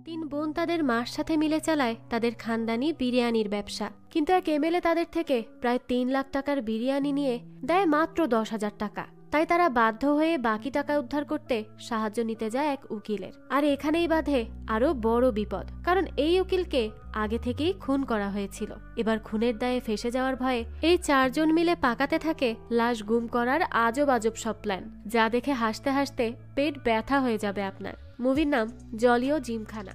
তিন বোন তাদের মার সাথে মিলে চালায় তাদের খানদানি বিরিয়ানির ব্যবসা। কিন্তু এক এমএলএ তাদের থেকে প্রায় 3 লাখ টাকার বিরিয়ানি নিয়ে দেয় মাত্র 10,000 টাকা। তাই তারা বাধ্য হয়ে বাকি টাকা উদ্ধার করতে সাহায্য নিতে যায় এক উকিলের। আর এখানেই বাধে আরো বড় বিপদ, কারণ এই উকিলকে আগে থেকেই খুন করা হয়েছিল। এবার খুনের দায়ে ফেসে যাওয়ার ভয়ে এই 4 জন মিলে পাকাতে থাকে লাশ গুম করার আজব আজব সব প্ল্যান, যা দেখে হাসতে হাসতে পেট ব্যথা হয়ে যাবে আপনার। মুভির নাম জলিও জিমখানা।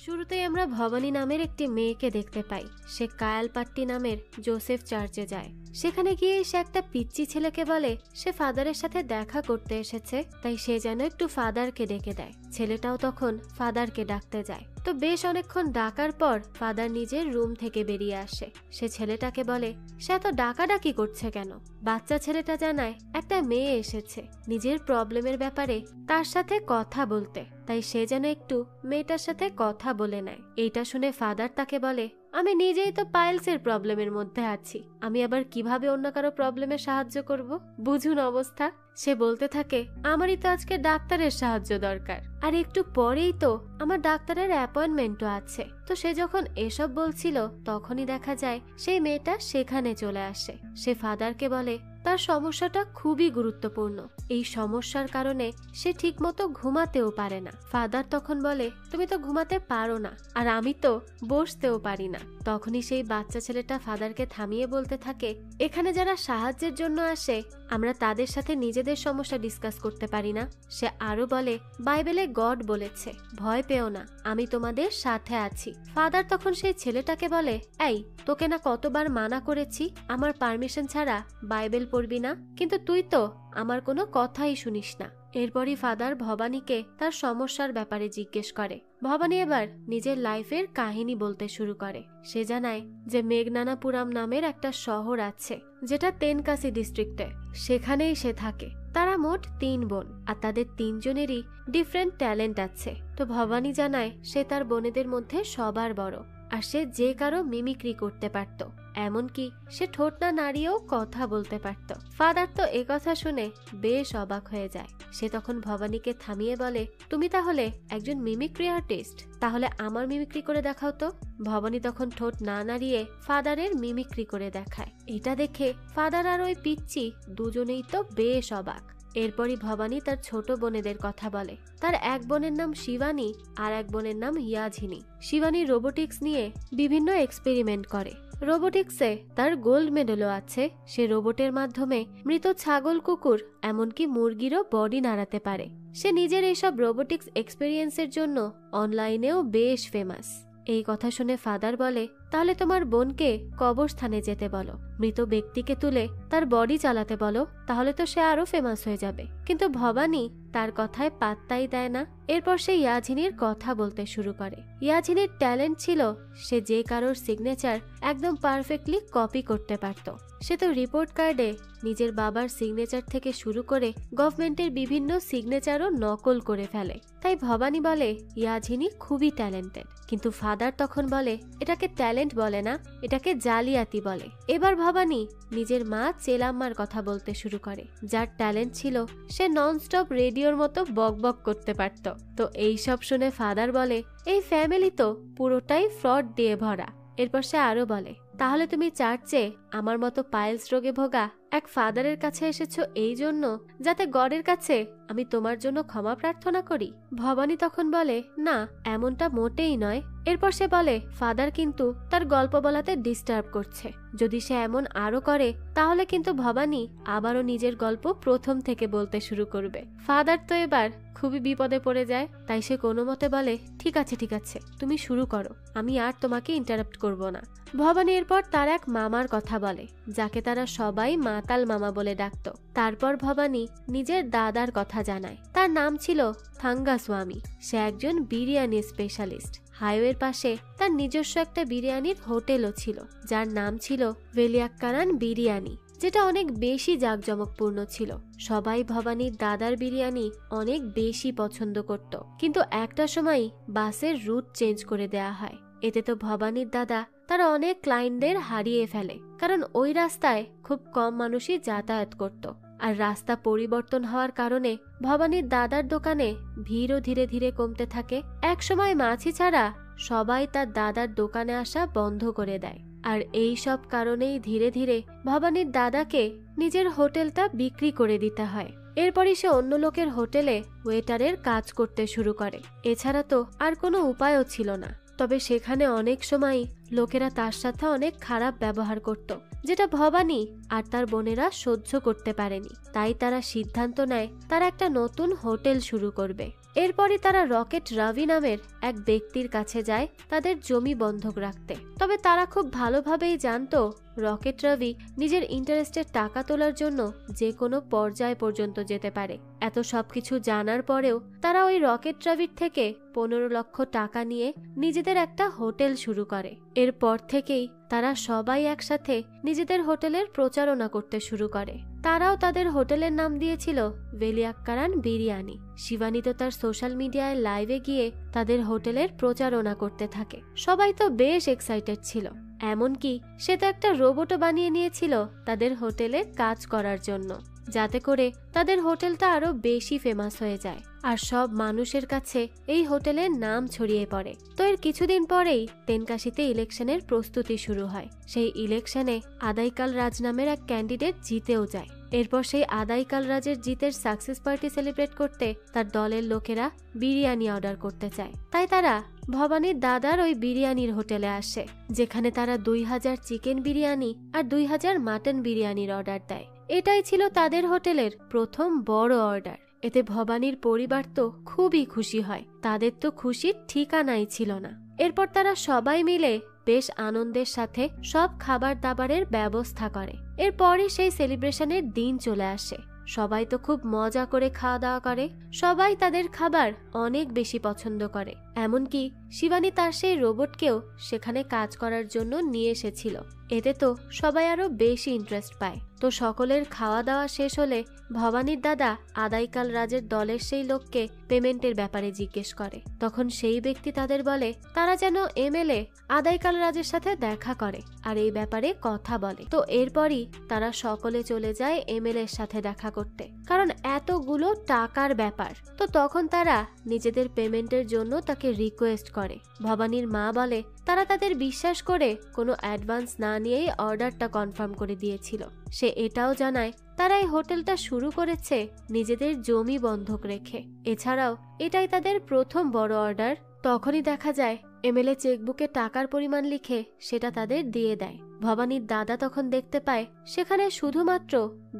শুরুতেই আমরা ভবানী নামের একটি মেয়েকে দেখতে পাই। সে কায়ালপাট্টি নামের জোসেফ চার্চে যায়। সেখানে গিয়ে সে একটা পিচ্চি ছেলেকে বলে সে ফাদারের সাথে দেখা করতে এসেছে, তাই সে যেন একটু ফাদারকে ডেকে দেয়। ছেলেটাও তখন ফাদারকে ডাকতে যায়। তো বেশ অনেকক্ষণ ডাকার পর ফাদার নিজের রুম থেকে বেরিয়ে আসে। সে ছেলেটাকে বলে সে এত ডাকাডাকি করছে কেন। বাচ্চা ছেলেটা জানায় একটা মেয়ে এসেছে নিজের প্রবলেমের ব্যাপারে তার সাথে কথা বলতে, তাই সে যেন একটু মেয়েটার সাথে কথা বলে নেয়। এইটা শুনে ফাদার তাকে বলে আমি নিজেই তো পাইলসের প্রবলেমের মধ্যে আছি, আমি আবার কিভাবে অন্য কারো প্রবলেমে সাহায্য করব, বুঝুন অবস্থা। সে বলতে থাকে আমারই তো আজকে ডাক্তারের সাহায্য দরকার, আর একটু পরেই তো আমার ডাক্তারের অ্যাপয়েন্টমেন্টও আছে। তো সে যখন এসব বলছিল তখনই দেখা যায় সেই মেয়েটা সেখানে চলে আসে। সে ফাদারকে বলে তার সমস্যাটা খুবই গুরুত্বপূর্ণ, এই সমস্যার কারণে সে ঠিকমতো ঘুমাতেও পারে না। ফাদার তখন বলে তুমি তো ঘুমাতে পারো না, আর আমি তো বসতেও পারি না। তখনই সেই বাচ্চা ছেলেটা ফাদারকে থামিয়ে বলতে থাকে এখানে যারা সাহায্যের জন্য আসে আমরা তাদের সাথে নিজেদের সমস্যা ডিসকাস করতে পারি না। সে আরো বলে বাইবেলে গড বলেছে ভয় পেও না, আমি তোমাদের সাথে আছি। ফাদার তখন সেই ছেলেটাকে বলে এই তোকে না কতবার মানা করেছি আমার পারমিশন ছাড়া বাইবেল পড়বি না, কিন্তু তুই তো আমার কোনো কথাই শুনিস না। এরপরই ফাদার ভবানীকে তার সমস্যার ব্যাপারে জিজ্ঞেস করে। ভবানী এবার নিজের লাইফের কাহিনী বলতে শুরু করে। সে জানায় যে মেঘনানাপুরাম নামের একটা শহর আছে যেটা তেনকাসি ডিস্ট্রিক্টে, সেখানেই সে থাকে। তারা মোট 3 বোন, আর তাদের 3 জনেরই ডিফারেন্ট ট্যালেন্ট আছে। তো ভবানী জানায় সে তার বোনেদের মধ্যে সবার বড়, আর সে যে কারো মিমিক্রি করতে পারত, এমনকি সে ঠোঁট না নাড়িয়েও কথা বলতে পারত। ফাদার তো একথা শুনে বেশ অবাক হয়ে যায়। সে তখন ভবানীকে থামিয়ে বলে তুমি তাহলে একজন মিমিক্রি আর্টিস্ট, তাহলে আমার মিমিক্রি করে দেখাও তো। ভবানী তখন ঠোঁট না নাড়িয়ে ফাদারের মিমিক্রি করে দেখায়। এটা দেখে ফাদার আর ওই পিচ্চি দুজনেই তো বেশ অবাক। এরপরই ভবানী তার ছোট বোনেদের কথা বলে। তার এক বোনের নাম শিবানী আর এক বোনের নাম ইয়াঝিনী। শিবানী রোবোটিক্স নিয়ে বিভিন্ন এক্সপেরিমেন্ট করে। রোবোটিক্সে তার গোল্ড মেডেলও আছে। সে রোবটের মাধ্যমে মৃত ছাগল, কুকুর, এমনকি মুরগিরও বডি নাড়াতে পারে। সে নিজের এইসব রোবোটিক্স এক্সপেরিয়েন্সের জন্য অনলাইনেও বেশ ফেমাস। এই কথা শুনে ফাদার বলে তাহলে তোমার বোনকে কবরস্থানে যেতে বলো, মৃত ব্যক্তিকে তুলে তার বডি চালাতে বলো, তাহলে তো সে আরো ফেমাস হয়ে যাবে। কিন্তু ভবানী তার কথায় পাত্তাই দেয় না। এরপর সে ইয়াঝিনীর কথা বলতে শুরু করে। ইয়াঝিনীর ট্যালেন্ট ছিল সে যে কারোর সিগনেচার একদম পারফেক্টলি কপি করতে পারত। সে তো রিপোর্ট কার্ডে নিজের বাবার সিগনেচার থেকে শুরু করে গভর্নমেন্টের বিভিন্ন সিগনেচারও নকল করে ফেলে। তাই ভবানী বলে ইয়াঝিনী খুবই ট্যালেন্টেড। কিন্তু ফাদার তখন বলে এটাকে ট্যালেন্ট বলে না, এটাকে জালিয়াতি বলে। এবার ভবানী নিজের মা চেলাম্মার কথা বলতে শুরু করে, যার ট্যালেন্ট ছিল সে ননস্টপ রেডিওর মতো বকবক করতে পারত। তো এইসব শুনে ফাদার বলে এই ফ্যামিলি তো পুরোটাই ফ্রড দিয়ে ভরা। এরপর সে আরো বলে তাহলে তুমি চার্চে আমার মতো পাইলস রোগে ভোগা এক ফাদারের কাছে এসেছো এই জন্য যাতে গডের কাছে আমি তোমার জন্য ক্ষমা প্রার্থনা করি। ভবানী তখন বলে না, এমনটা মোটেই নয়। এরপর সে বলে ফাদার কিন্তু তার গল্প বলাতে ডিস্টার্ব করছে, যদি সে এমন আরো করে তাহলে কিন্তু ভবানী আবারও নিজের গল্প প্রথম থেকে বলতে শুরু করবে। ফাদার তো এবার খুবই বিপদে পড়ে যায়। তাই সে কোনো মতে বলে ঠিক আছে তুমি শুরু করো, আমি আর তোমাকে ইন্টারাপ্ট করব না। ভবানী এরপর তার এক মামার কথা বলে, যাকে তারা সবাই মাতাল মামা বলে ডাকত। তারপর ভবানী নিজের দাদার কথা জানায়। তার নাম ছিল থাঙ্গাস্বামী। সে একজন বিরিয়ানি স্পেশালিস্ট। হাইওয়ের পাশে তার নিজস্ব একটা বিরিয়ানির হোটেলও ছিল, যার নাম ছিল ভেলিয়াক্কারান বিরিয়ানি, যেটা অনেক বেশি জাঁকজমকপূর্ণ ছিল। সবাই ভবানীর দাদার বিরিয়ানি অনেক বেশি পছন্দ করত। কিন্তু একটা সময় বাসের রুট চেঞ্জ করে দেয়া হয়। এতে তো ভবানীর দাদা তারা অনেক ক্লায়েন্টদের হারিয়ে ফেলে, কারণ ওই রাস্তায় খুব কম মানুষই যাতায়াত করত। আর রাস্তা পরিবর্তন হওয়ার কারণে ভবানীর দাদার দোকানে ভিড়ও ধীরে ধীরে কমতে থাকে। একসময় মাছি ছাড়া সবাই তার দাদার দোকানে আসা বন্ধ করে দেয়। আর এই সব কারণেই ধীরে ধীরে ভবানীর দাদাকে নিজের হোটেলটা বিক্রি করে দিতে হয়। এরপরই সে অন্য লোকের হোটেলে ওয়েটারের কাজ করতে শুরু করে। এছাড়া তো আর কোনো উপায়ও ছিল না। তবে সেখানে অনেক সময় লোকেরা তার সাথে অনেক খারাপ ব্যবহার করত, যেটা ভবানী আর তার বোনেরা সহ্য করতে পারেনি। তাই তারা সিদ্ধান্ত নেয় তারা একটা নতুন হোটেল শুরু করবে। এরপরই তারা রকেট রবি নামের এক ব্যক্তির কাছে যায় তাদের জমি বন্ধক রাখতে। তবে তারা খুব ভালোভাবেই জানতো রকেট রবি নিজের ইন্টারেস্টের টাকা তোলার জন্য যে কোনো পর্যায় পর্যন্ত যেতে পারে। এত সবকিছু জানার পরেও তারা ওই রকেট রবির থেকে 15 লক্ষ টাকা নিয়ে নিজেদের একটা হোটেল শুরু করে। এরপর থেকেই তারা সবাই একসাথে নিজেদের হোটেলের প্রচারণা করতে শুরু করে। তারাও তাদের হোটেলের নাম দিয়েছিল ভেলিয়াক্কারান বিরিয়ানি। শিবানী তো তার সোশ্যাল মিডিয়ায় লাইভে গিয়ে তাদের হোটেলের প্রচারণা করতে থাকে। সবাই তো বেশ এক্সাইটেড ছিল। এমনকি সে তো একটা রোবটও বানিয়ে নিয়েছিল তাদের হোটেলে কাজ করার জন্য, যাতে করে তাদের হোটেলটা আরো বেশি ফেমাস হয়ে যায় আর সব মানুষের কাছে এই হোটেলের নাম ছড়িয়ে পড়ে। তো এর কিছুদিন পরেই তেনকাশিতে ইলেকশনের প্রস্তুতি শুরু হয়। সেই ইলেকশনে আদাইকাল রাজ নামের এক ক্যান্ডিডেট জিতেও যায়। এরপর সেই আদাইকাল রাজের জিতের সাকসেস পার্টি সেলিব্রেট করতে তার দলের লোকেরা বিরিয়ানি অর্ডার করতে চায়। তাই তারা ভবানীর দাদার ওই বিরিয়ানির হোটেলে আসে, যেখানে তারা 2000 চিকেন বিরিয়ানি আর 2000 মাটন বিরিয়ানির অর্ডার দেয়। এটাই ছিল তাদের হোটেলের প্রথম বড় অর্ডার। এতে ভবানীর পরিবার তো খুবই খুশি হয়। তাদের তো খুশির ঠিকানাই ছিল না। এরপর তারা সবাই মিলে বেশ আনন্দের সাথে সব খাবার দাবারের ব্যবস্থা করে। এরপরই সেই সেলিব্রেশনের দিন চলে আসে। সবাই তো খুব মজা করে খাওয়া দাওয়া করে। সবাই তাদের খাবার অনেক বেশি পছন্দ করে। এমনকি শিবানী তার সেই রোবটকেও সেখানে কাজ করার জন্য নিয়ে এসেছিল। এতে তো সবাই আরো বেশি ইন্টারেস্ট পায়। তো সকলের খাওয়া দাওয়া শেষ হলে ভবানীর দাদা আদাইকাল রাজের দলের সেই লোককে পেমেন্টের ব্যাপারে জিজ্ঞেস করে। তখন সেই ব্যক্তি তাদের বলে তারা যেন এমএলএ আদাইকাল রাজের সাথে দেখা করে আর এই ব্যাপারে কথা বলে। তো এরপরই তারা সকলে চলে যায় এমএলএর সাথে দেখা করতে, কারণ এতগুলো টাকার ব্যাপার। তো তখন তারা নিজেদের পেমেন্টের জন্য তাকে রিকোয়েস্ট করে। ভবানীর মা বলে তারা তাদের বিশ্বাস করে কোনো অ্যাডভান্স না নিয়েই অর্ডারটা কনফার্ম করে দিয়েছিল। সে এটাও জানায় তারা এই হোটেলটা শুরু করেছে নিজেদের জমি বন্ধক রেখে। এছাড়াও এটাই তাদের প্রথম বড় অর্ডার। তখনই দেখা যায় এমএলএ চেকবুকে টাকার পরিমাণ লিখে সেটা তাদের দিয়ে দেয়। ভবানীর দাদা তখন দেখতে পায় সেখানে শুধুমাত্র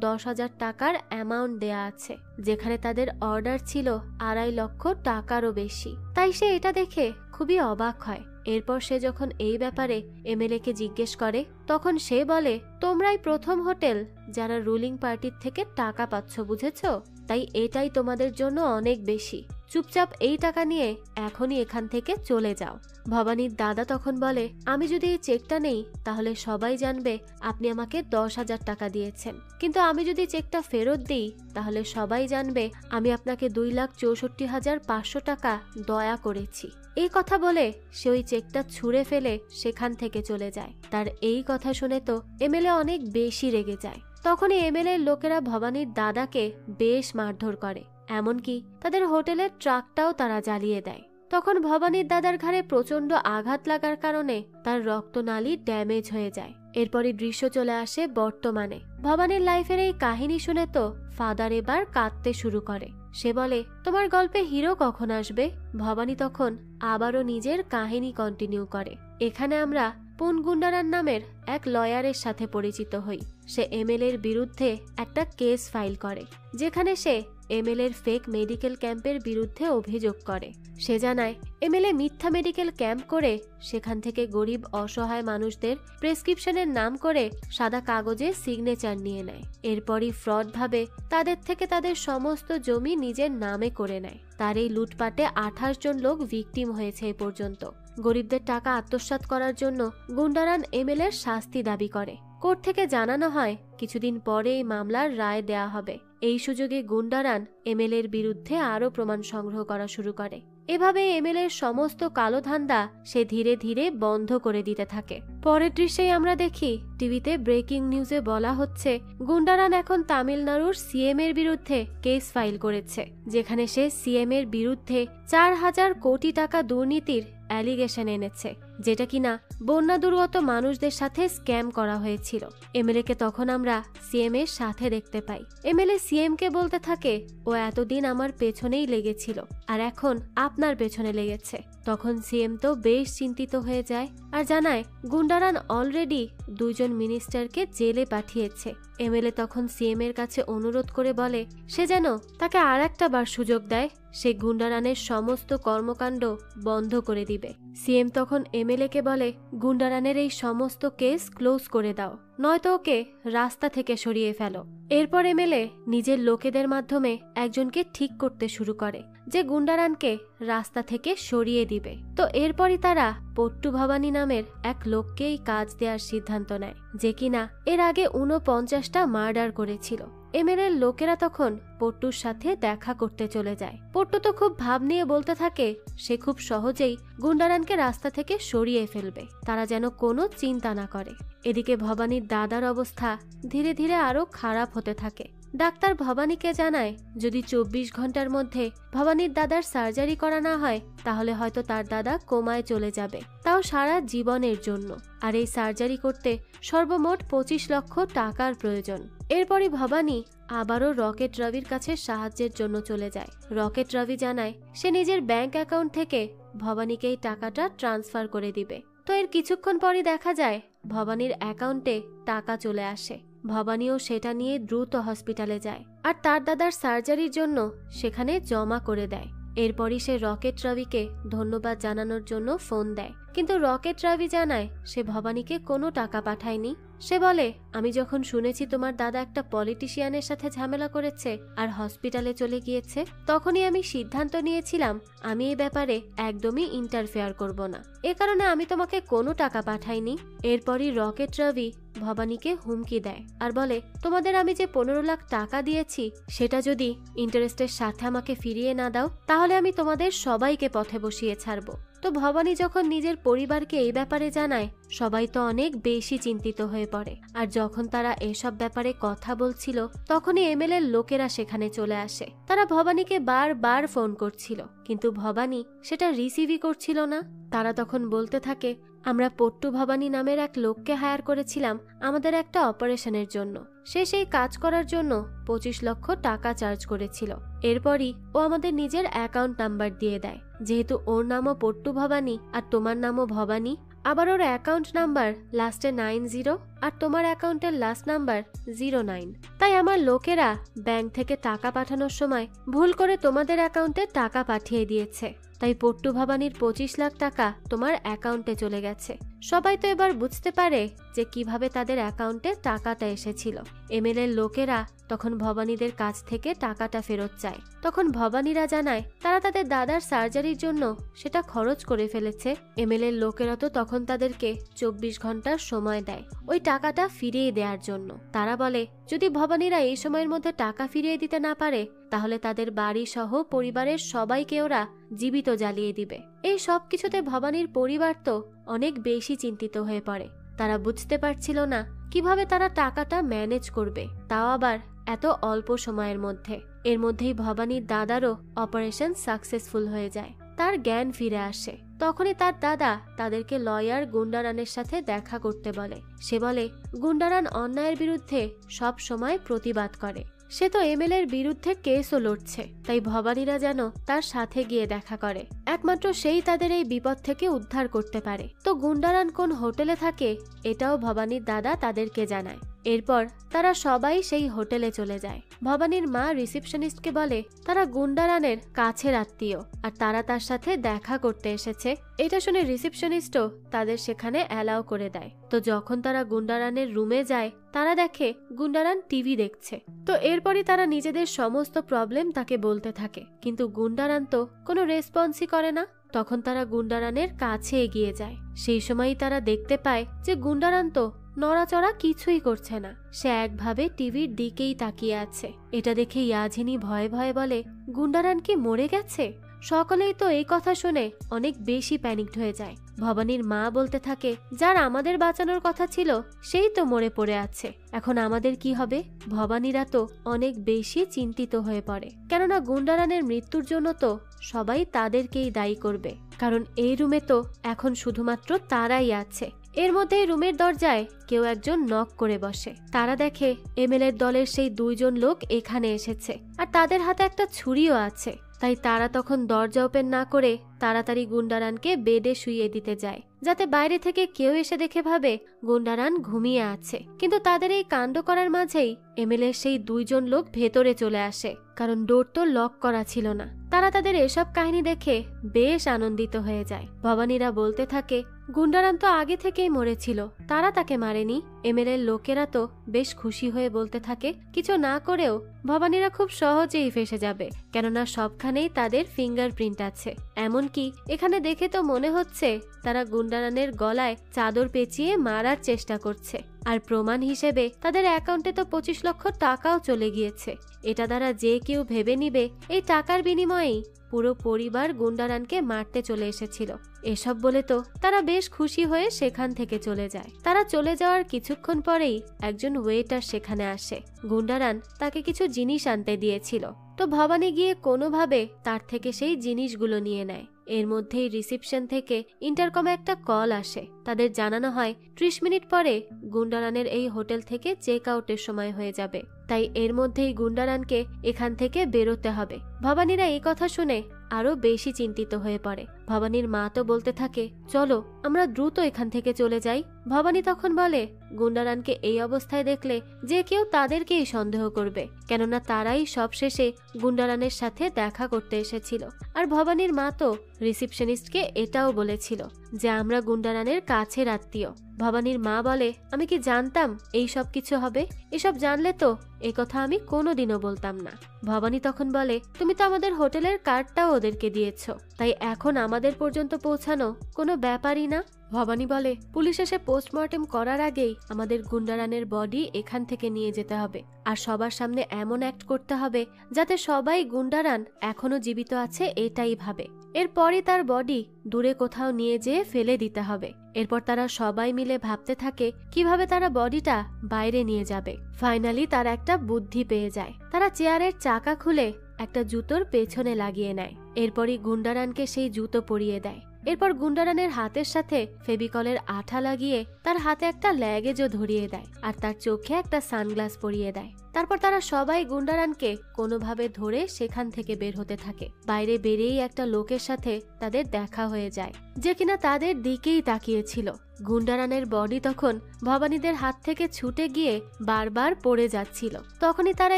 10,000 টাকার অ্যামাউন্ট দেয়া আছে, যেখানে তাদের অর্ডার ছিল 2.5 লক্ষ টাকারও বেশি। তাই সে এটা দেখে খুবই অবাক হয়। এরপর সে যখন এই ব্যাপারে এমএলএ কে জিজ্ঞেস করে, তখন সে বলে তোমরাই প্রথম হোটেল যারা রুলিং পার্টির থেকে টাকা পাচ্ছ, বুঝেছো? তাই এটাই তোমাদের জন্য অনেক বেশি। চুপচাপ এই টাকা নিয়ে এখনই এখান থেকে চলে যাও। ভবানীর দাদা তখন বলে আমি যদি এই চেকটা নেই তাহলে সবাই জানবে আপনি আমাকে 10,000 টাকা দিয়েছেন, কিন্তু আমি যদি চেকটা ফেরত দিই তাহলে সবাই জানবে আমি আপনাকে 2,64,500 টাকা দয়া করেছি। এই কথা বলে সে ওই চেকটা ছুঁড়ে ফেলে সেখান থেকে চলে যায়। তার এই কথা শুনে তো এমএলএ অনেক বেশি রেগে যায়। তখনই এমএলএর লোকেরা ভবানীর দাদাকে বেশ মারধর করে, এমনকি তাদের হোটেলের ট্রাকটাও তারা জ্বালিয়ে দেয়। তখন ভবানীর দাদার ঘাড়ে প্রচন্ড আঘাত লাগার কারণে তার রক্তনালী ড্যামেজ হয়ে যায়। এরপরই দৃশ্য চলে আসে বর্তমানে। ভবানীর লাইফের এই কাহিনী শুনে তো ফাদার এবার কাঁদতে শুরু করে। সে বলে তোমার গল্পে হিরো কখন আসবে? ভবানী তখন আবারও নিজের কাহিনী কন্টিনিউ করে। এখানে আমরা পুন গুন্ডারান নামের এক লয়ারের সাথে পরিচিত হই। সে এমএলএর বিরুদ্ধে একটা কেস ফাইল করে, যেখানে সে এমএলএর ফেক মেডিকেল ক্যাম্পের বিরুদ্ধে অভিযোগ করে। সে জানায় এমএলএ মিথ্যা মেডিকেল ক্যাম্প করে সেখান থেকে গরিব অসহায় মানুষদের প্রেসক্রিপশনের নাম করে সাদা কাগজে সিগনেচার নিয়ে নেয়। এরপরই ফ্রড ভাবে তাদের থেকে তাদের সমস্ত জমি নিজের নামে করে নেয়। তার এই লুটপাটে 28 জন লোক ভিকটিম হয়েছে এ পর্যন্ত। গরিবদের টাকা আত্মসাৎ করার জন্য গুন্ডারান এমএলএর শাস্তি দাবি করে। কোর্ট থেকে জানানো হয় কিছুদিন পরে এই মামলার রায় দেয়া হবে। এই সুযোগে গুন্ডারান এমএলএর বিরুদ্ধে আরো প্রমাণ সংগ্রহ করা শুরু করে। এভাবে এমএলএর সমস্ত কালো ধান্দা সে ধীরে ধীরে বন্ধ করে দিতে থাকে। পরের দৃশ্যেই আমরা দেখি টিভিতে ব্রেকিং নিউজে বলা হচ্ছে গুন্ডারান এখন তামিলনাড়ুর সিএম এর বিরুদ্ধে কেস ফাইল করেছে, যেখানে সে সিএম এর বিরুদ্ধে 4,000 কোটি টাকা দুর্নীতির অ্যালিগেশন এনেছে, যেটা কিনা বন্যা দুর্গত মানুষদের সাথে স্ক্যাম করা হয়েছিল। এমএলএ কে তখন আমরা সিএম এর সাথে দেখতে পাই। এমএলএ সিএম কে বলতে থাকে, ও এতদিন আমার পেছনেই লেগেছিল আর এখন আপনার পেছনে লেগেছে। তখন সিএম তো বেশ চিন্তিত হয়ে যায় আর জানায় গুন্ডারান অলরেডি 2 জন মিনিস্টারকে জেলে পাঠিয়েছে। এমএলএ তখন সিএম এর কাছে অনুরোধ করে বলে সে যেন তাকে আর একটা বার সুযোগ দেয়, সে গুন্ডারানের সমস্ত কর্মকাণ্ড বন্ধ করে দিবে। সিএম তখন এমএলএ কে বলে গুন্ডারানের এই সমস্ত কেস ক্লোজ করে দাও, নয়তো ওকে রাস্তা থেকে সরিয়ে ফেলো। এরপর এমএলএ নিজের লোকেদের মাধ্যমে একজনকে ঠিক করতে শুরু করে যে গুন্ডারানকে রাস্তা থেকে সরিয়ে দিবে। তো এরপরই তারা পট্টু ভবানী নামের এক লোককেই কাজ দেওয়ার সিদ্ধান্ত নেয়, যে কিনা এর আগে 49টা মার্ডার করেছিল। এমএলএর লোকেরা তখন পট্টুর সাথে দেখা করতে চলে যায়। পট্টু তো খুব ভাব নিয়ে বলতে থাকে সে খুব সহজেই গুন্ডারানকে রাস্তা থেকে সরিয়ে ফেলবে, তারা যেন কোনো চিন্তা না করে। এদিকে ভবানীর দাদার অবস্থা ধীরে ধীরে আরো খারাপ হতে থাকে। ডাক্তার ভবানীকে জানায় যদি 24 ঘন্টার মধ্যে ভবানীর দাদার সার্জারি করা না হয় তাহলে হয়তো তার দাদা কোমায় চলে যাবে, তাও সারা জীবনের জন্য। আর এই সার্জারি করতে সর্বমোট 25 লক্ষ টাকার প্রয়োজন। এরপরই ভবানী আবারও রকেট রবির কাছে সাহায্যের জন্য চলে যায়। রকেট রবি জানায় সে নিজের ব্যাংক অ্যাকাউন্ট থেকে ভবানীকে এই টাকাটা ট্রান্সফার করে দিবে। তো এর কিছুক্ষণ পরই দেখা যায় ভবানীর অ্যাকাউন্টে টাকা চলে আসে। ভবানীও সেটা নিয়ে দ্রুত হসপিটালে যায় আর তার দাদার সার্জারির জন্য সেখানে জমা করে দেয়। এরপরই সে রকেট রবিকে ধন্যবাদ জানানোর জন্য ফোন দেয়, কিন্তু রকেট রবি জানায় সে ভবানীকে কোনো টাকা পাঠায়নি। সে বলে আমি যখন শুনেছি তোমার দাদা একটা পলিটিশিয়ানের সাথে ঝামেলা করেছে আর হসপিটালে চলে গিয়েছে, তখনই আমি সিদ্ধান্ত নিয়েছিলাম আমি এই ব্যাপারে একদমই ইন্টারফেয়ার করব না, এ কারণে আমি তোমাকে কোনো টাকা পাঠাইনি। এরপরই রকেট রবি ভবানীকে হুমকি দেয় আর বলে তোমাদের আমি যে 15 লাখ টাকা দিয়েছি সেটা যদি ইন্টারেস্টের সাথে আমাকে ফিরিয়ে না দাও তাহলে আমি তোমাদের সবাইকে পথে বসিয়ে ছাড়বো। তো ভবানী যখন নিজের পরিবারকে এই ব্যাপারে জানায় সবাই তো অনেক বেশি চিন্তিত হয়ে পড়ে। আর যখন তারা এসব ব্যাপারে কথা বলছিল তখনই এমএলএর লোকেরা সেখানে চলে আসে। তারা ভবানীকে বারবার ফোন করছিল কিন্তু ভবানী সেটা রিসিভই করছিল না। তারা তখন বলতে থাকে আমরা পট্টু ভবানী নামের এক লোককে হায়ার করেছিলাম আমাদের একটা অপারেশনের জন্য, সে সেই কাজ করার জন্য 25 লক্ষ টাকা চার্জ করেছিল। এরপরই ও আমাদের নিজের অ্যাকাউন্ট নাম্বার দিয়ে দেয়, যেহেতু ওর নামও পট্টু ভবানী আর তোমার নামও ভবানী, আবার ওর অ্যাকাউন্ট নাম্বার লাস্টে 90 আর তোমার অ্যাকাউন্টের লাস্ট নাম্বার 09। তাই আমার লোকেরা ব্যাংক থেকে টাকা পাঠানোর সময় ভুল করে তোমাদের অ্যাকাউন্টে টাকা পাঠিয়ে দিয়েছে, তাই পট্টু ভবানীর 25 লাখ টাকা তোমার অ্যাকাউন্টে চলে গেছে। সবাই তো এবার বুঝতে পারে যে কিভাবে তাদের অ্যাকাউন্টে টাকাটা এসেছিল। এমএলএর লোকেরা তখন ভবানীদের কাছ থেকে টাকাটা ফেরত চায়। তখন ভবানীরা জানায় তারা তাদের দাদার সার্জারির জন্য সেটা খরচ করে ফেলেছে। এমএলএর লোকেরা তো তখন তাদেরকে 24 ঘন্টার সময় দেয় ওই টাকাটা ফিরিয়ে দেওয়ার জন্য। তারা বলে যদি ভবানীরা এই সময়ের মধ্যে টাকা ফিরিয়ে দিতে না পারে তাহলে তাদের বাড়ি সহ পরিবারের সবাইকে ওরা জীবিত জ্বালিয়ে দিবে। এই সব কিছুতে ভবানীর পরিবার তো অনেক বেশি চিন্তিত হয়ে পড়ে। তারা বুঝতে পারছিল না কিভাবে তারা টাকাটা ম্যানেজ করবে, তাও আবার এত অল্প সময়ের মধ্যে। এর মধ্যেই ভবানীর দাদারও অপারেশন সাকসেসফুল হয়ে যায়, তার জ্ঞান ফিরে আসে। তখনই তার দাদা তাদেরকে লয়ার গুন্ডারানের সাথে দেখা করতে বলে। সে বলে গুন্ডারান অন্যায়ের বিরুদ্ধে সব সময় প্রতিবাদ করে, সে তো এমএলএর বিরুদ্ধে কেসও লড়ছে, তাই ভবানীরা যেন তার সাথে গিয়ে দেখা করে, একমাত্র সেই তাদের এই বিপদ থেকে উদ্ধার করতে পারে। তো গুন্ডারান কোন হোটেলে থাকে এটাও ভবানীর দাদা তাদেরকে জানায়। এরপর তারা সবাই সেই হোটেলে চলে যায়। ভবানীর মা রিসেপশনিস্টকে বলে তারা গুন্ডারানের কাছের আত্মীয় আর তারা তার সাথে দেখা করতে এসেছে। এটা শুনে রিসেপশনিস্টও তাদের সেখানে অ্যালাউ করে দেয়। তো যখন তারা গুন্ডারানের রুমে যায় তারা দেখে গুন্ডারান টিভি দেখছে। তো এরপরই তারা নিজেদের সমস্ত প্রবলেম তাকে বলতে থাকে, কিন্তু গুন্ডারান তো কোনো রেসপন্সই করে না। তখন তারা গুন্ডারানের কাছে এগিয়ে যায়। সেই সময়ই তারা দেখতে পায় যে গুন্ডারান তো নড়াচড়া কিছুই করছে না, সে একভাবে টিভির দিকেই তাকিয়ে আছে। এটা দেখে ইয়াজিনী ভয়ে ভয়ে বলে গুন্ডারান কি মরে গেছে? সকলেই তো এই কথা শুনে অনেক বেশি প্যানিকড হয়ে যায়। ভবানীর মা বলতে থাকে, যার আমাদের বাঁচানোর কথা ছিল সেই তো মরে পড়ে আছে, এখন আমাদের কি হবে? ভবানীরা তো অনেক বেশি চিন্তিত হয়ে পড়ে, কেননা গুন্ডারানের মৃত্যুর জন্য তো সবাই তাদেরকেই দায়ী করবে, কারণ এই রুমে তো এখন শুধুমাত্র তারাই আছে। এর মধ্যেই রুমের দরজায় কেউ একজন নক করে বসে। তারা দেখে এমএলএর দলের সেই 2 জন লোক এখানে এসেছে, আর তাদের হাতে একটা ছুরিও আছে। তাই তারা তখন দরজা ওপেন না করে তাড়াতাড়ি গুন্ডারানকে বেডে শুইয়ে দিতে যায়, যাতে বাইরে থেকে কেউ এসে দেখে ভাবে গুন্ডারান ঘুমিয়ে আছে। কিন্তু তাদের এই কাণ্ড করার মাঝেই এমএলএর সেই 2 জন লোক ভেতরে চলে আসে, কারণ ডোর তো লক করা ছিল না। তারা তাদের এসব কাহিনী দেখে বেশ আনন্দিত হয়ে যায়। ভবানীরা বলতে থাকে, গুন্ডারান তো আগে থেকেই মরেছিল, তারা তাকে মারেনি। এমএলএর লোকেরা তো বেশ খুশি হয়ে বলতে থাকে, কিছু না করেও ভবানীরা খুব সহজেই ফেসে যাবে, কেননা সবখানেই তাদের ফিঙ্গারপ্রিন্ট আছে। এমনকি এখানে দেখে তো মনে হচ্ছে তারা গুন্ডারানের গলায় চাদর পেঁচিয়ে মারার চেষ্টা করছে, আর প্রমাণ হিসেবে তাদের অ্যাকাউন্টে তো 25 লক্ষ টাকাও চলে গিয়েছে। এটা দ্বারা যে কেউ ভেবে নিবে এই টাকার বিনিময়েই পুরো পরিবার গুন্ডারানকে মারতে চলে এসেছিল। এসব বলে তো তারা বেশ খুশি হয়ে সেখান থেকে চলে যায়। তারা চলে যাওয়ার কিছুক্ষণ পরেই একজন ওয়েটার সেখানে আসে। গুন্ডারান তাকে কিছু জিনিস আনতে দিয়েছিল, তো ভবানী গিয়ে কোনোভাবে তার থেকে সেই জিনিসগুলো নিয়ে নেয়। এর মধ্যেই রিসিপশন থেকে ইন্টারকমে একটা কল আসে। তাদের জানানো হয় 30 মিনিট পরে গুন্ডারানের এই হোটেল থেকে চেক আউটের সময় হয়ে যাবে, তাই এর মধ্যেই গুন্ডারানকে এখান থেকে বেরোতে হবে। ভবানীরা এই কথা শুনে আরো বেশি চিন্তিত হয়ে পড়ে। ভবানীর মা তো বলতে থাকে, চলো আমরা দ্রুত এখান থেকে চলে যাই। ভবানী তখন বলে, গুন্ডারানকে এই অবস্থায় দেখলে যে কেউ তাদেরকেই সন্দেহ করবে, কেননা তারাই সবশেষে গুন্ডারানের সাথে দেখা করতে এসেছিল। আর ভবানীর মা তো রিসিপশনিস্টকে এটাও বলেছিল যে আমরা গুন্ডারানের কাছের আত্মীয়। ভবানীর মা বলে, আমি কি জানতাম এই সব কিছু হবে? এসব জানলে তো এ কথা আমি কোনোদিনও বলতাম না। ভবানী তখন বলে, তুমি তো আমাদের হোটেলের কার্ডটাও ওদেরকে দিয়েছো, তাই এখন আমাদের পর্যন্ত পৌঁছানো কোনো ব্যাপারই না। ভবানী বলে, পুলিশ এসে পোস্টমর্টেম করার আগেই আমাদের গুন্ডারানের বডি এখান থেকে নিয়ে যেতে হবে, আর সবার সামনে এমন অ্যাক্ট করতে হবে যাতে সবাই গুন্ডারান এখনো জীবিত আছে এটাই ভাবে। এরপরই তার বডি দূরে কোথাও নিয়ে যেয়ে ফেলে দিতে হবে। এরপর তারা সবাই মিলে ভাবতে থাকে কিভাবে তারা বডিটা বাইরে নিয়ে যাবে। ফাইনালি তারা একটা বুদ্ধি পেয়ে যায়। তারা চেয়ারের চাকা খুলে একটা জুতোর পেছনে লাগিয়ে নেয়। এরপরই গুন্ডারানকে সেই জুতো পরিয়ে দেয়। এরপর গুন্ডারানের হাতের সাথে ফেভিকলের আঠা লাগিয়ে তার হাতে একটা ল্যাগেজও ধরিয়ে দেয়, আর তার চোখে একটা সানগ্লাস পরিয়ে দেয়। তারপর তারা সবাই গুন্ডারানকে কোনোভাবে ধরে সেখান থেকে বের হতে থাকে। বাইরে বেরিয়েই একটা লোকের সাথে তাদের দেখা হয়ে যায়, যে কিনা তাদের দিকেই তাকিয়েছিল। গুন্ডারানের বডি তখন ভবানীদের হাত থেকে ছুটে গিয়ে বারবার পড়ে যাচ্ছিল। তখনই তারা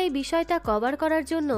এই বিষয়টা কভার করার জন্য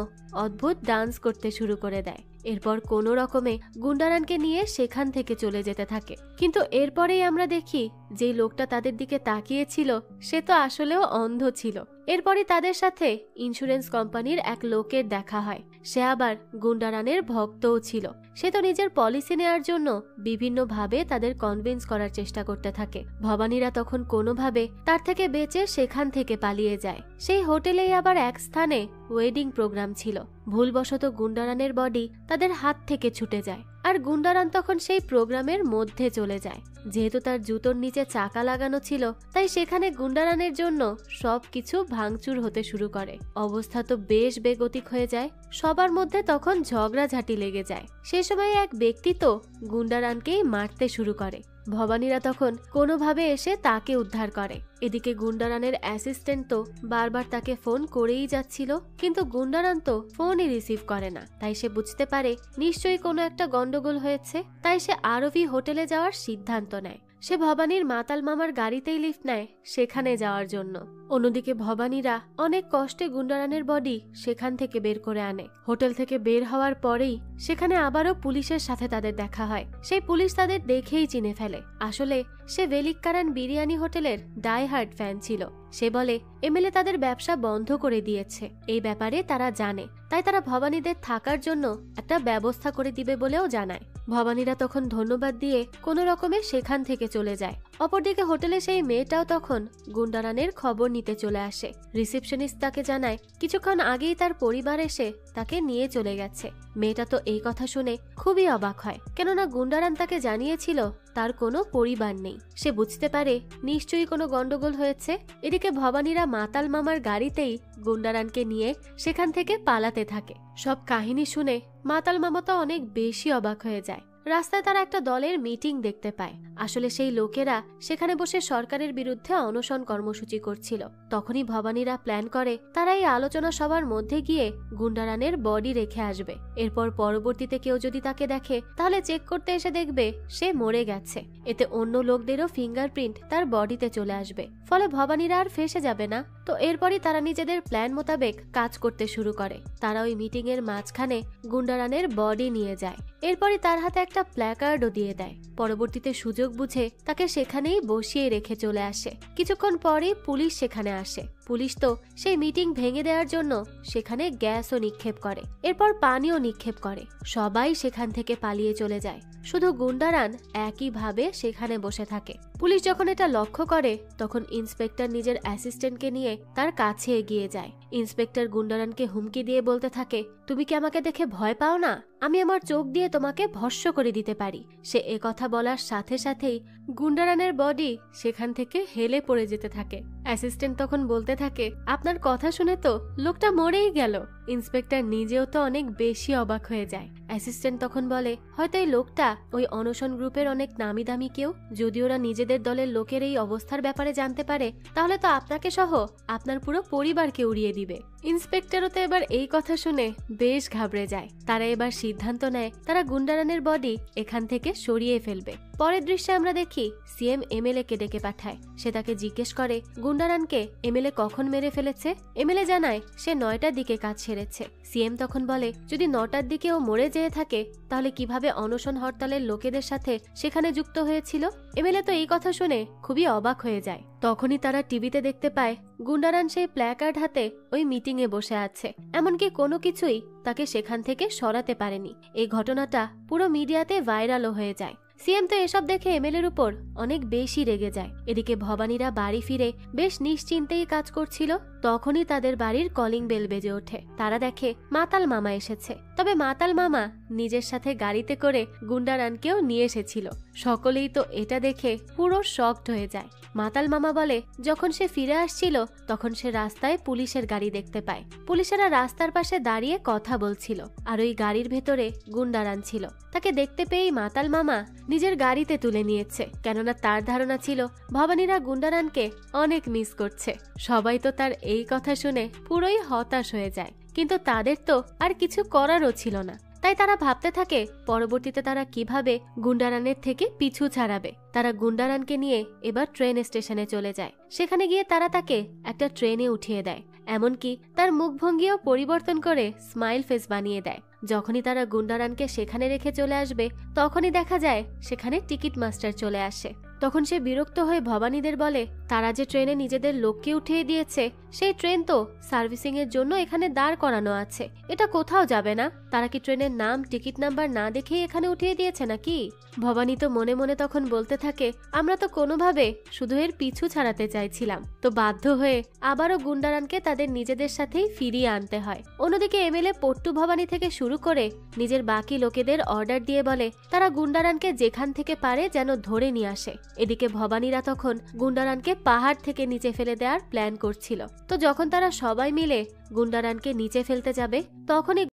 অদ্ভুত ডান্স করতে শুরু করে দেয়। এরপর কোনো রকমে গুন্ডারানকে নিয়ে সেখান থেকে চলে যেতে থাকে। কিন্তু এরপরেই আমরা দেখি যে লোকটা তাদের দিকে তাকিয়েছিল সে তো আসলেও অন্ধ ছিল। এরপরই তাদের সাথে ইন্স্যুরেন্স কোম্পানির এক লোকের দেখা হয়। সে আবার গুন্ডারানের ভক্তও ছিল। সে তো নিজের পলিসি নেওয়ার জন্য বিভিন্নভাবে তাদের কনভিন্স করার চেষ্টা করতে থাকে। ভবানীরা তখন কোনোভাবে তার থেকে বেঁচে সেখান থেকে পালিয়ে যায়। সেই হোটেলেই আবার এক স্থানে ওয়েডিং প্রোগ্রাম ছিল। ভুলবশত গুন্ডারানের বডি তাদের হাত থেকে ছুটে যায়, আর গুন্ডারান তখন সেই প্রোগ্রামের মধ্যে চলে যায়। যেহেতু তার জুতোর নিচে চাকা লাগানো ছিল, তাই সেখানে গুন্ডারানের জন্য সবকিছু ভাঙচুর হতে শুরু করে। অবস্থা তো বেশ বেগতিক হয়ে যায়। সবার মধ্যে তখন ঝগড়াঝাটি লেগে যায়। সে সময় এক ব্যক্তি তো গুন্ডারানকেই মারতে শুরু করে। ভবানীরা তখন কোনোভাবে এসে তাকে উদ্ধার করে। এদিকে গুন্ডারানের অ্যাসিস্ট্যান্ট তো বারবার তাকে ফোন করেই যাচ্ছিল, কিন্তু গুন্ডারান তো ফোনই রিসিভ করে না। তাই সে বুঝতে পারে নিশ্চয়ই কোনো একটা গন্ডগোল হয়েছে। তাই সে আরভি হোটেলে যাওয়ার সিদ্ধান্ত নেয়। সে ভবানীর মাতাল মামার গাড়িতেই লিফট নেয় সেখানে যাওয়ার জন্য। অন্যদিকে ভবানীরা অনেক কষ্টে গুন্ডারানের বডি সেখান থেকে বের করে আনে। হোটেল থেকে বের হওয়ার পরেই সেখানে আবারও পুলিশের সাথে তাদের দেখা হয়। সেই পুলিশ তাদের দেখেই চিনে ফেলে। আসলে সে ভেলিক্কারান বিরিয়ানি হোটেলের ডাই হার্ড ফ্যান ছিল। সে বলে এমএলএ তাদের ব্যবসা বন্ধ করে দিয়েছে, এই ব্যাপারে তারা জানে। তাই তারা ভবানীদের থাকার জন্য একটা ব্যবস্থা করে দিবে বলেও জানায়। ভবানীরা তখন ধন্যবাদ দিয়ে কোনো রকমে সেখান থেকে চলে যায়। অপরদিকে হোটেলে সেই মেয়েটাও তখন গুন্ডারানের খবর নিতে চলে আসে। রিসেপশনিস্ট তাকে জানায় কিছুক্ষণ আগেই তার পরিবার এসে তাকে নিয়ে চলে গেছে। মেয়েটা তো এই কথা শুনে খুবই অবাক হয়, কেননা গুন্ডারান তাকে জানিয়েছিল তার কোনো পরিবার নেই। সে বুঝতে পারে নিশ্চয়ই কোনো গন্ডগোল হয়েছে। এদিকে ভবানীরা মাতাল মামার গাড়িতেই গুন্ডারানকে নিয়ে সেখান থেকে পালাতে থাকে। সব কাহিনী শুনে মাতাল মামা তো অনেক বেশি অবাক হয়ে যায়। রাস্তায় তারা একটা দলের মিটিং দেখতে পায়। আসলে সেই লোকেরা সেখানে বসে সরকারের বিরুদ্ধে অনশন কর্মসূচি করছিল। তখনই ভবানীরা প্ল্যান করে তারা এই আলোচনা সবার মধ্যে গিয়ে গুন্ডারানের বডি রেখে আসবে। এরপর পরবর্তীতে কেউ যদি তাকে দেখে তাহলে চেক করতে এসে দেখবে সে মরে গেছে। এতে অন্য লোকদেরও ফিঙ্গারপ্রিন্ট তার বডিতে চলে আসবে, ফলে ভবানীরা আর ফেসে যাবে না। তো এরপরই তারা নিজেদের প্ল্যান মোতাবেক কাজ করতে শুরু করে। তারা ওই মিটিং এর মাঝখানে গুন্ডারানের বডি নিয়ে যায়। এরপরই তার হাতে একটা প্ল্যাকার্ডও দিয়ে দেয়। পরবর্তীতে সুযোগ বুঝে তাকে সেখানেই বসিয়ে রেখে চলে আসে। কিছুক্ষণ পরে পুলিশ সেখানে আসে। পুলিশ তো সেই মিটিং ভেঙে দেওয়ার জন্য সেখানে গ্যাসও নিক্ষেপ করে, এরপর পানিও নিক্ষেপ করে। সবাই সেখান থেকে পালিয়ে চলে যায়, শুধু গুন্ডারান একইভাবে সেখানে বসে থাকে। পুলিশ যখন এটা লক্ষ্য করে তখন ইন্সপেক্টর নিজের অ্যাসিস্ট্যান্টকে নিয়ে তার কাছে এগিয়ে যায়। ইন্সপেক্টর গুন্ডারানকে হুমকি দিয়ে বলতে থাকে, তুমি কি আমাকে দেখে ভয় পাও না? আমি আমার চোখ দিয়ে তোমাকে ভস্ম করে দিতে পারি। সে একথা বলার সাথে সাথেই গুন্ডারানের বডি সেখান থেকে হেলে পড়ে যেতে থাকে। অ্যাসিস্ট্যান্ট তখন বলতে থাকে, আপনার কথা শুনে তো লোকটা মরেই গেল। ইন্সপেক্টর নিজেও তো অনেক বেশি অবাক হয়ে যায়। অ্যাসিস্ট্যান্ট তখন বলে, হয়তো এই লোকটা ওই অনশন গ্রুপের অনেক নামি দামি কেউ। যদি ওরা নিজেদের দলের লোকের এই অবস্থার ব্যাপারে জানতে পারে তাহলে তো আপনাকে সহ আপনার পুরো পরিবারকে উড়িয়ে দিবে। ইন্সপেক্টরও তো এবার এই কথা শুনে বেশ ঘাবড়ে যায়। তারা এবার সিদ্ধান্ত নেয় তারা গুন্ডারানের বডি এখান থেকে সরিয়ে ফেলবে। পরের দৃশ্যে আমরা দেখি সিএম এমএলএ কে ডেকে পাঠায়। সে তাকে জিজ্ঞেস করে গুন্ডারানকে এমএলএ কখন মেরে ফেলেছে। এমএলএ জানায় সে 9টার দিকে কাজ সেরেছে। সিএম তখন বলে, যদি 9টার দিকে ও মরে যেয়ে থাকে তাহলে কিভাবে অনশন হরতালের লোকেদের সাথে সেখানে যুক্ত হয়েছিল। এমএলএ তো এই কথা শুনে খুবই অবাক হয়ে যায়। তখনই তারা টিভিতে দেখতে পায় গুন্ডারান সেই প্ল্যাকার্ড হাতে ওই মিটিং এ বসে আছে। এমনকি কোনো কিছুই তাকে সেখান থেকে সরাতে পারেনি। এই ঘটনাটা পুরো মিডিয়াতে ভাইরালও হয়ে যায়। সিএম তো এসব দেখে এমএলএর উপর অনেক বেশি রেগে যায়। এদিকে ভবানীরা বাড়ি ফিরে বেশ নিশ্চিন্তেই কাজ করছিল। তখনই তাদের বাড়ির কলিং বেল বেজে ওঠে। তারা দেখে মাতাল মামা এসেছে। তবে মাতাল মামা নিজের সাথে গাড়িতে করে গুন্ডারানকেও নিয়ে এসেছিল। সকলেই তো এটা দেখে পুরো শকড হয়ে যায়। মাতাল মামা বলে, যখন সে ফিরে আসছিল তখন সে রাস্তায় পুলিশের গাড়ি দেখতে পায়। পুলিশেরা রাস্তার পাশে দাঁড়িয়ে কথা বলছিল, আর ওই গাড়ির ভেতরে গুন্ডারান ছিল। তাকে দেখতে পেয়েই মাতাল মামা নিজের গাড়িতে তুলে নিয়েছে, কেননা তার ধারণা ছিল ভবানীরা গুন্ডারানকে অনেক মিস করছে। সবাই তো তার এই কথা শুনে পুরোই হতাশ হয়ে যায়, কিন্তু তাদের তো আর কিছু করারও ছিল না। তাই তারা ভাবতে থাকে পরবর্তীতে তারা কিভাবে গুন্ডারানের থেকে পিছু ছাড়াবে। তারা গুন্ডারানকে নিয়ে এবার ট্রেন স্টেশনে চলে যায়। সেখানে গিয়ে তারা তাকে একটা ট্রেনে উঠিয়ে দেয়, এমনকি তার মুখভঙ্গিও পরিবর্তন করে স্মাইল ফেস বানিয়ে দেয়। যখনই তারা গুন্ডারানকে সেখানে রেখে চলে আসবে তখনই দেখা যায় সেখানে টিকিট মাস্টার চলে আসে। তখন সে বিরক্ত হয়ে ভবানীদের বলে, তারা যে ট্রেনে নিজেদের লোককে উঠিয়ে দিয়েছে সেই ট্রেন তো সার্ভিসিং এর জন্য এখানে দাঁড় করানো আছে, এটা কোথাও যাবে না। তারা কি ট্রেনের নাম টিকিট নাম্বার না দেখেই এখানে উঠিয়ে দিয়েছে নাকি? ভবানী তো মনে মনে তখন বলতে থাকে, আমরা তো কোনোভাবে শুধু এর পিছু ছাড়াতে চাইছিলাম, তো বাধ্য হয়ে আবারও গুন্ডারানকে তাদের নিজেদের সাথেই ফিরিয়ে আনতে হয়। অন্যদিকে এমএলএ পট্টু ভবানী থেকে শুরু করে নিজের বাকি লোকেদের অর্ডার দিয়ে বলে তারা গুন্ডারানকে যেখান থেকে পারে যেন ধরে নিয়ে আসে। এদিকে ভবানীরা তখন গুন্ডারানকে পাহাড় থেকে নিচে ফেলে দেওয়ার প্ল্যান করছিল। তো যখন তারা সবাই মিলে গুন্ডারানকে নিচে ফেলতে যাবে তখনই